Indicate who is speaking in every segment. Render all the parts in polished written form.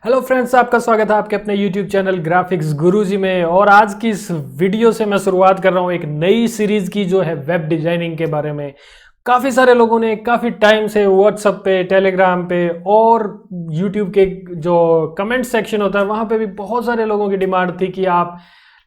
Speaker 1: Hello friends, आपका स्वागत है आपके अपने YouTube चैनल ग्राफिक्स गुरुजी में। और आज की इस वीडियो से मैं शुरुआत कर रहा हूँ एक नई सीरीज की, जो है वेब डिजाइनिंग के बारे में। काफ़ी सारे लोगों ने काफ़ी टाइम से व्हाट्सएप पे, टेलीग्राम पे और YouTube के जो कमेंट सेक्शन होता है वहाँ पे भी बहुत सारे लोगों की डिमांड थी कि आप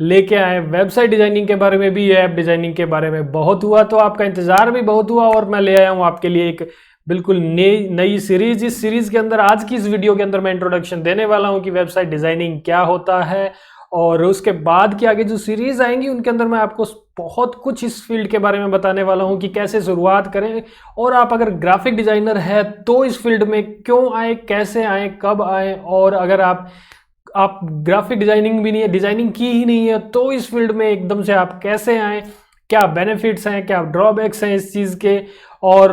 Speaker 1: लेके आए वेबसाइट डिजाइनिंग के बारे में भी, ऐप डिजाइनिंग के बारे में। बहुत हुआ तो आपका इंतज़ार भी बहुत हुआ और मैं ले आया हूँ आपके लिए एक बिल्कुल नई नई सीरीज। इस सीरीज के अंदर आज की इस वीडियो के अंदर मैं इंट्रोडक्शन देने वाला हूं कि वेबसाइट डिजाइनिंग क्या होता है, और उसके बाद की आगे जो सीरीज आएंगी उनके अंदर मैं आपको बहुत कुछ इस फील्ड के बारे में बताने वाला हूं कि कैसे शुरुआत करें। और आप अगर ग्राफिक डिजाइनर है तो इस फील्ड में क्यों आए, कैसे आए, कब आए। और अगर आप ग्राफिक डिजाइनिंग भी नहीं है, डिजाइनिंग की ही नहीं है, तो इस फील्ड में एकदम से आप कैसे आए, क्या बेनिफिट्स हैं, क्या ड्रॉबैक्स हैं इस चीज़ के। और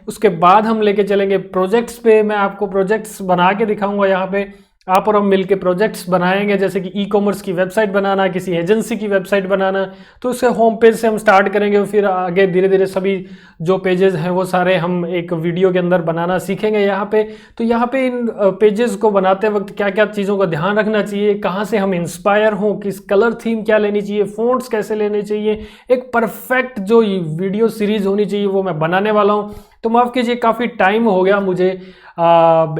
Speaker 1: उसके बाद हम लेके चलेंगे प्रोजेक्ट्स पे। मैं आपको प्रोजेक्ट्स बना के दिखाऊंगा। यहाँ पे आप और हम मिलके प्रोजेक्ट्स बनाएंगे, जैसे कि ई कॉमर्स की वेबसाइट बनाना, किसी एजेंसी की वेबसाइट बनाना। तो उसके होम पेज से हम स्टार्ट करेंगे, फिर आगे धीरे धीरे सभी जो पेजेस हैं वो सारे हम एक वीडियो के अंदर बनाना सीखेंगे यहाँ पे। तो यहाँ पे इन पेजेस को बनाते वक्त क्या क्या चीज़ों का ध्यान रखना चाहिए, कहाँ से हम इंस्पायर हों, किस कलर थीम क्या लेनी चाहिए, फ़ॉन्ट्स कैसे लेने चाहिए, एक परफेक्ट जो वीडियो सीरीज होनी चाहिए वो मैं बनाने वाला हूँ। तो माफ़ कीजिए, काफ़ी टाइम हो गया मुझे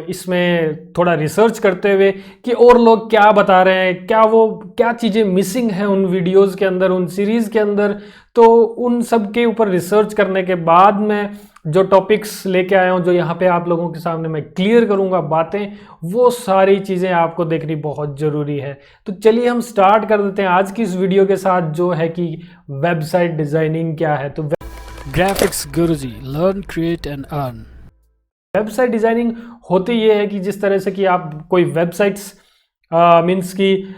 Speaker 1: इसमें थोड़ा रिसर्च करते हुए कि और लोग क्या बता रहे हैं, क्या चीज़ें मिसिंग हैं उन वीडियोस के अंदर, उन सीरीज़ के अंदर। तो उन सब के ऊपर रिसर्च करने के बाद मैं जो टॉपिक्स लेके आया हूँ, जो यहाँ पे आप लोगों के सामने मैं क्लियर करूँगा बातें, वो सारी चीज़ें आपको देखनी बहुत ज़रूरी है। तो चलिए हम स्टार्ट कर देते हैं आज की इस वीडियो के साथ, जो है कि वेबसाइट डिज़ाइनिंग क्या है। तो
Speaker 2: graphics Guruji, learn create and earn.
Speaker 1: Website designing होती ये है कि जिस तरह से कि आप कोई वेबसाइट्स मीन्स कि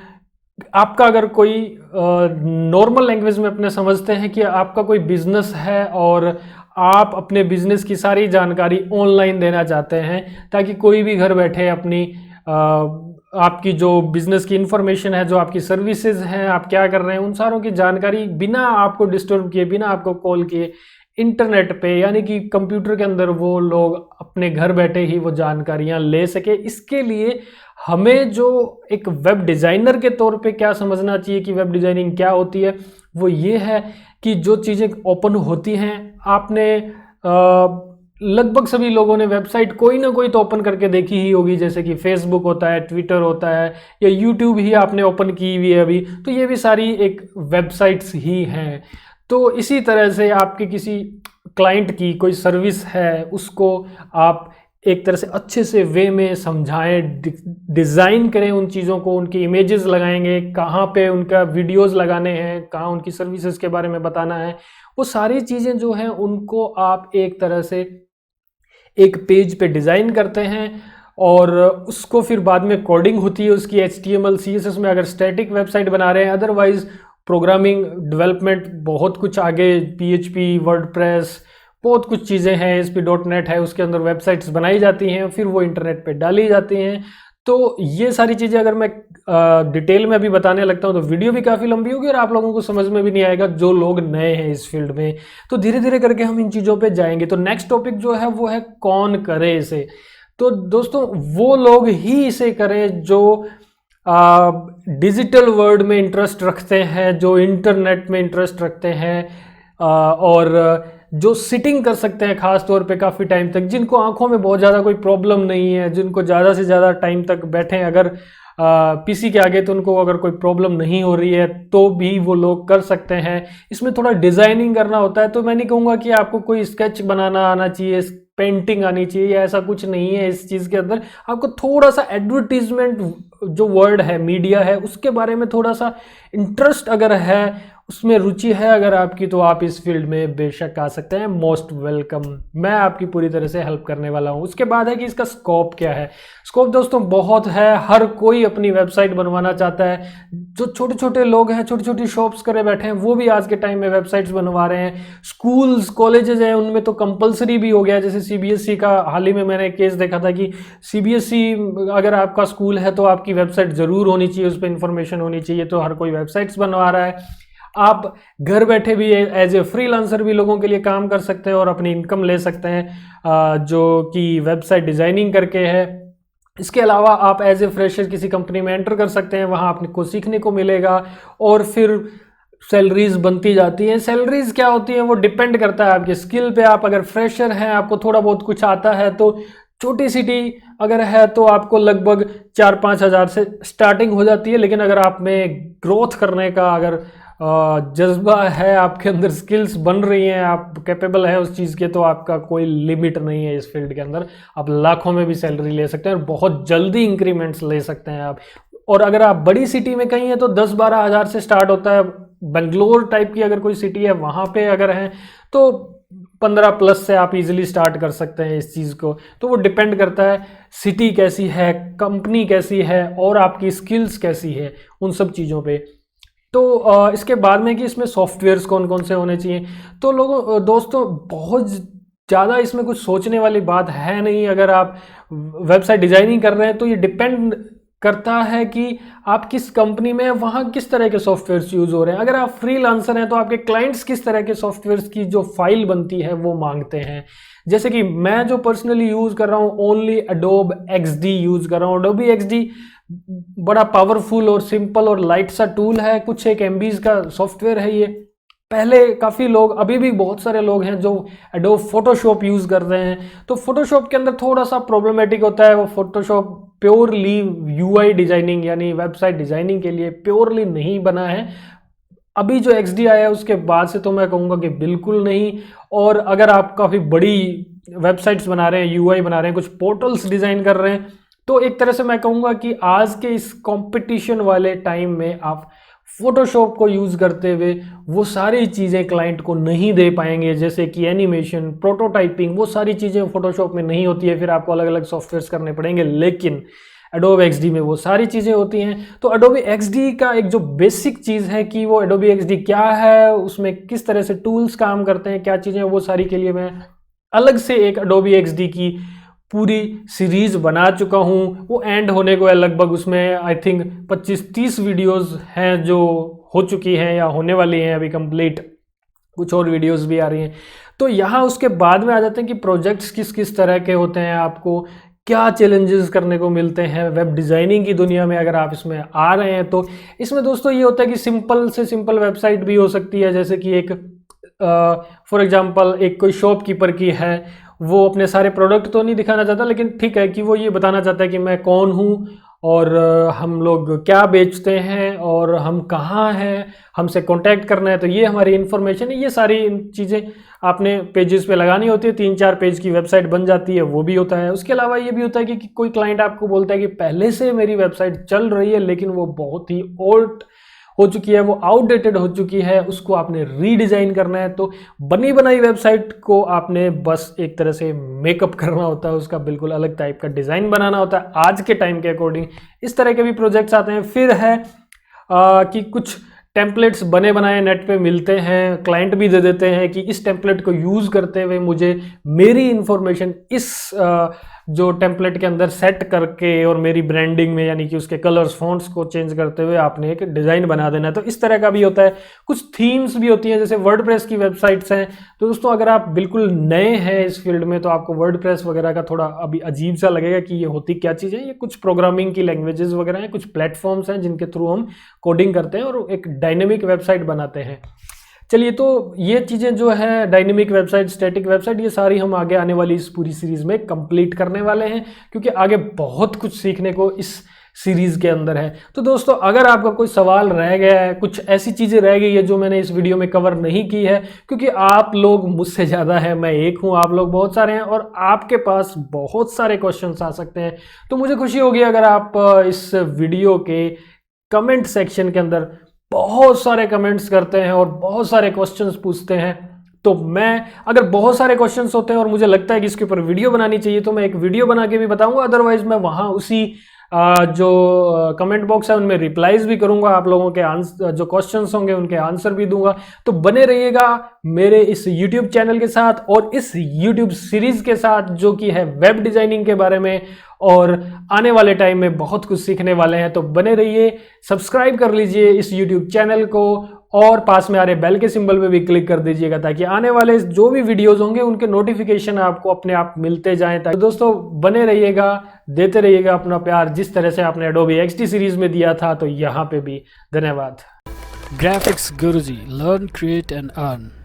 Speaker 1: आपका अगर कोई नॉर्मल लैंग्वेज में अपने समझते हैं कि आपका कोई बिजनेस है और आप अपने बिजनेस की सारी जानकारी ऑनलाइन देना चाहते हैं, ताकि कोई भी घर बैठे अपनी आपकी जो बिजनेस की इंफॉर्मेशन है, जो आपकी सर्विसेज हैं, आप क्या कर रहे हैं, उन सारों की जानकारी बिना आपको डिस्टर्ब किए, बिना आपको कॉल किए, इंटरनेट पे यानी कि कंप्यूटर के अंदर वो लोग अपने घर बैठे ही वो जानकारियां ले सके। इसके लिए हमें जो एक वेब डिज़ाइनर के तौर पे क्या समझना चाहिए कि वेब डिज़ाइनिंग क्या होती है, वो ये है कि जो चीज़ें ओपन होती हैं, आपने लगभग सभी लोगों ने वेबसाइट कोई ना कोई तो ओपन करके देखी ही होगी, जैसे कि फेसबुक होता है, ट्विटर होता है, या यूट्यूब ही आपने ओपन की हुई है अभी, तो ये भी सारी एक वेबसाइट्स ही हैं। तो इसी तरह से आपके किसी क्लाइंट की कोई सर्विस है, उसको आप एक तरह से अच्छे से वे में समझाएं, डिज़ाइन करें उन चीज़ों को, उनकी इमेजेस लगाएंगे, कहाँ पे उनका वीडियोस लगाने हैं, कहाँ उनकी सर्विसेज के बारे में बताना है, वो सारी चीज़ें जो हैं उनको आप एक तरह से एक पेज पे डिज़ाइन करते हैं। और उसको फिर बाद में कोडिंग होती है उसकी HTML CSS में, अगर स्टैटिक वेबसाइट बना रहे हैं। अदरवाइज प्रोग्रामिंग डेवलपमेंट बहुत कुछ आगे, PHP, वर्डप्रेस, बहुत कुछ चीज़ें हैं, ASP.NET है, उसके अंदर वेबसाइट्स बनाई जाती हैं, फिर वो इंटरनेट पे डाली जाती हैं। तो ये सारी चीज़ें अगर मैं डिटेल में अभी बताने लगता हूँ तो वीडियो भी काफ़ी लंबी होगी और आप लोगों को समझ में भी नहीं आएगा, जो लोग नए हैं इस फील्ड में। तो धीरे धीरे करके हम इन चीज़ों पे जाएंगे। तो नेक्स्ट टॉपिक जो है वो है कौन करे इसे। तो दोस्तों, वो लोग ही इसे करें जो डिजिटल वर्ल्ड में इंटरेस्ट रखते हैं, जो इंटरनेट में इंटरेस्ट रखते हैं, और जो सिटिंग कर सकते हैं ख़ास तौर पे काफ़ी टाइम तक, जिनको आंखों में बहुत ज़्यादा कोई प्रॉब्लम नहीं है, जिनको ज़्यादा से ज़्यादा टाइम तक बैठे अगर PC के आगे, तो उनको अगर कोई प्रॉब्लम नहीं हो रही है तो भी वो लोग कर सकते हैं। इसमें थोड़ा डिज़ाइनिंग करना होता है। तो मैं नहीं कहूँगा कि आपको कोई स्केच बनाना आना चाहिए, पेंटिंग आनी चाहिए, या ऐसा कुछ नहीं है इस चीज़ के अंदर। आपको थोड़ा सा एडवर्टीजमेंट जो वर्ड है, मीडिया है, उसके बारे में थोड़ा सा इंटरेस्ट अगर है, उसमें रुचि है अगर आपकी, तो आप इस फील्ड में बेशक आ सकते हैं। मोस्ट वेलकम, मैं आपकी पूरी तरह से हेल्प करने वाला हूँ। उसके बाद है कि इसका स्कोप क्या है। स्कोप दोस्तों बहुत है, हर कोई अपनी वेबसाइट बनवाना चाहता है। जो छोटे छोटे लोग हैं, छोटी छोटी शॉप्स करे बैठे हैं, वो भी आज के टाइम में वेबसाइट्स बनवा रहे हैं। स्कूल्स, कॉलेजेस हैं, उनमें तो कंपलसरी भी हो गया। जैसे CBSE का हाल ही में मैंने केस देखा था कि CBSE अगर आपका स्कूल है तो आपकी वेबसाइट ज़रूर होनी चाहिए, उस पर इंफॉर्मेशन होनी चाहिए। तो हर कोई वेबसाइट्स बनवा रहा है। आप घर बैठे भी एज ए फ्रीलांसर भी लोगों के लिए काम कर सकते हैं और अपनी इनकम ले सकते हैं, जो कि वेबसाइट डिज़ाइनिंग करके है। इसके अलावा आप एज ए फ्रेशर किसी कंपनी में एंटर कर सकते हैं, वहाँ आपको सीखने को मिलेगा और फिर सैलरीज बनती जाती हैं। सैलरीज क्या होती हैं वो डिपेंड करता है आपके स्किल पे। आप अगर फ्रेशर हैं, आपको थोड़ा बहुत कुछ आता है, तो छोटी सिटी अगर है तो आपको लगभग 4-5 हज़ार से स्टार्टिंग हो जाती है। लेकिन अगर आप में ग्रोथ करने का अगर जज्बा है, आपके अंदर स्किल्स बन रही हैं, आप कैपेबल हैं उस चीज़ के, तो आपका कोई लिमिट नहीं है इस फील्ड के अंदर। आप लाखों में भी सैलरी ले सकते हैं और बहुत जल्दी इंक्रीमेंट्स ले सकते हैं आप। और अगर आप बड़ी सिटी में कहीं हैं तो 10-12 हज़ार से स्टार्ट होता है। बेंगलोर टाइप की अगर कोई सिटी है वहाँ पे अगर है तो 15 प्लस से आप इजीली स्टार्ट कर सकते हैं इस चीज़ को। तो वो डिपेंड करता है सिटी कैसी है, कंपनी कैसी है और आपकी स्किल्स कैसी है, उन सब चीज़ों पे। तो इसके बाद में कि इसमें सॉफ्टवेयर्स कौन कौन से होने चाहिए, तो दोस्तों बहुत ज़्यादा इसमें कुछ सोचने वाली बात है नहीं। अगर आप वेबसाइट डिज़ाइनिंग कर रहे हैं तो ये डिपेंड करता है कि आप किस कंपनी में, वहाँ किस तरह के सॉफ्टवेयर्स यूज़ हो रहे हैं। अगर आप फ्रीलांसर हैं तो आपके क्लाइंट्स किस तरह के सॉफ्टवेयर्स की जो फाइल बनती है वो मांगते हैं। जैसे कि मैं जो पर्सनली यूज़ कर रहा हूँ, ओनली एडोब XD यूज़ कर रहा हूँ। एडोब XD बड़ा पावरफुल और सिंपल और लाइट सा टूल है, कुछ एक MBs का सॉफ्टवेयर है ये। पहले काफ़ी लोग, अभी भी बहुत सारे लोग हैं जो एडोब फोटोशॉप यूज़ कर रहे हैं। तो फोटोशॉप के अंदर थोड़ा सा प्रॉब्लमेटिक होता है। वो फोटोशॉप प्योरली UI डिज़ाइनिंग यानी वेबसाइट डिज़ाइनिंग के लिए प्योरली नहीं बना है। अभी जो XD आया है उसके बाद से तो मैं कहूँगा कि बिल्कुल नहीं। और अगर आप काफ़ी बड़ी वेबसाइट्स बना रहे हैं, UI बना रहे हैं, कुछ पोर्टल्स डिज़ाइन कर रहे हैं, तो एक तरह से मैं कहूँगा कि आज के इस कंपटीशन वाले टाइम में आप फोटोशॉप को यूज़ करते हुए वो सारी चीज़ें क्लाइंट को नहीं दे पाएंगे। जैसे कि एनिमेशन, प्रोटोटाइपिंग, वो सारी चीज़ें फोटोशॉप में नहीं होती है, फिर आपको अलग अलग सॉफ्टवेयर्स करने पड़ेंगे। लेकिन एडोब XD में वो सारी चीज़ें होती हैं। तो एडोब XD का एक जो बेसिक चीज़ है कि वो एडोब XD क्या है, उसमें किस तरह से टूल्स काम करते हैं, क्या चीज़ें, वो सारी के लिए मैं अलग से एक एडोब XD की पूरी सीरीज बना चुका हूँ। वो एंड होने को है लगभग, उसमें आई थिंक 25-30 वीडियोस हैं जो हो चुकी हैं या होने वाली हैं अभी कंप्लीट। कुछ और वीडियोस भी आ रही हैं। तो यहाँ उसके बाद में आ जाते हैं कि प्रोजेक्ट्स किस किस तरह के होते हैं, आपको क्या चैलेंजेस करने को मिलते हैं वेब डिज़ाइनिंग की दुनिया में अगर आप इसमें आ रहे हैं। तो इसमें दोस्तों ये होता है कि सिंपल से सिंपल वेबसाइट भी हो सकती है। जैसे कि एक फॉर एग्जांपल एक कोई शॉपकीपर की है, वो अपने सारे प्रोडक्ट तो नहीं दिखाना चाहता, लेकिन ठीक है कि वो ये बताना चाहता है कि मैं कौन हूँ और हम लोग क्या बेचते हैं और हम कहाँ हैं, हमसे कांटेक्ट करना है, तो ये हमारी इन्फॉर्मेशन है। ये सारी चीज़ें आपने पेजेस पे लगानी होती है, 3-4 पेज की वेबसाइट बन जाती है, वो भी होता है। उसके अलावा ये भी होता है कि कोई क्लाइंट आपको बोलता है कि पहले से मेरी वेबसाइट चल रही है लेकिन वो बहुत ही ओल्ड हो चुकी है, वो आउटडेटेड हो चुकी है, उसको आपने रीडिज़ाइन करना है। तो बनी बनाई वेबसाइट को आपने बस एक तरह से मेकअप करना होता है, उसका बिल्कुल अलग टाइप का डिज़ाइन बनाना होता है आज के टाइम के अकॉर्डिंग। इस तरह के भी प्रोजेक्ट्स आते हैं। फिर है कि कुछ टेम्पलेट्स बने बनाए नेट पे मिलते हैं, क्लाइंट भी दे देते हैं कि इस टेम्पलेट को यूज़ करते हुए मुझे मेरी इन्फॉर्मेशन इस जो टेम्पलेट के अंदर सेट करके और मेरी ब्रांडिंग में यानी कि उसके कलर्स, फॉन्ट्स को चेंज करते हुए आपने एक डिज़ाइन बना देना है। तो इस तरह का भी होता है। कुछ थीम्स भी होती हैं, जैसे वर्डप्रेस की वेबसाइट्स हैं। तो दोस्तों अगर आप बिल्कुल नए हैं इस फील्ड में तो आपको वर्डप्रेस वगैरह का थोड़ा अभी अजीब सा लगेगा कि ये होती क्या चीज़ है। ये कुछ प्रोग्रामिंग की लैंग्वेजेस वगैरह हैं, कुछ प्लेटफॉर्म्स हैं जिनके थ्रू हम कोडिंग करते हैं और एक डायनेमिक वेबसाइट बनाते हैं। चलिए, तो ये चीज़ें जो है डायनेमिक वेबसाइट, स्टैटिक वेबसाइट, ये सारी हम आगे आने वाली इस पूरी सीरीज़ में कंप्लीट करने वाले हैं, क्योंकि आगे बहुत कुछ सीखने को इस सीरीज़ के अंदर है। तो दोस्तों अगर आपका कोई सवाल रह गया है, कुछ ऐसी चीज़ें रह गई है जो मैंने इस वीडियो में कवर नहीं की है, क्योंकि आप लोग मुझसे ज़्यादा है, मैं एक हूँ, आप लोग बहुत सारे हैं और आपके पास बहुत सारे क्वेश्चंस आ सकते हैं, तो मुझे खुशी होगी अगर आप इस वीडियो के कमेंट सेक्शन के अंदर बहुत सारे कमेंट्स करते हैं और बहुत सारे क्वेश्चंस पूछते हैं। तो मैं, अगर बहुत सारे क्वेश्चंस होते हैं और मुझे लगता है कि इसके ऊपर वीडियो बनानी चाहिए, तो मैं एक वीडियो बना के भी बताऊंगा। अदरवाइज मैं वहाँ उसी जो कमेंट बॉक्स है उनमें रिप्लाईज भी करूंगा, आप लोगों के आंसर, जो क्वेश्चंस होंगे उनके आंसर भी दूंगा। तो बने रहिएगा मेरे इस YouTube चैनल के साथ और इस YouTube सीरीज के साथ, जो कि है वेब डिजाइनिंग के बारे में, और आने वाले टाइम में बहुत कुछ सीखने वाले हैं। तो बने रहिए, सब्सक्राइब कर लीजिए इस YouTube चैनल को और पास में आ रहे बेल के सिंबल पे भी क्लिक कर दीजिएगा ताकि आने वाले जो भी वीडियोस होंगे उनके नोटिफिकेशन आपको अपने आप मिलते जाएं। ताकि दोस्तों बने रहिएगा, देते रहिएगा अपना प्यार जिस तरह से आपने Adobe XD सीरीज में दिया था, तो यहाँ पे भी धन्यवाद।
Speaker 2: Graphics Guruji, learn, create and earn.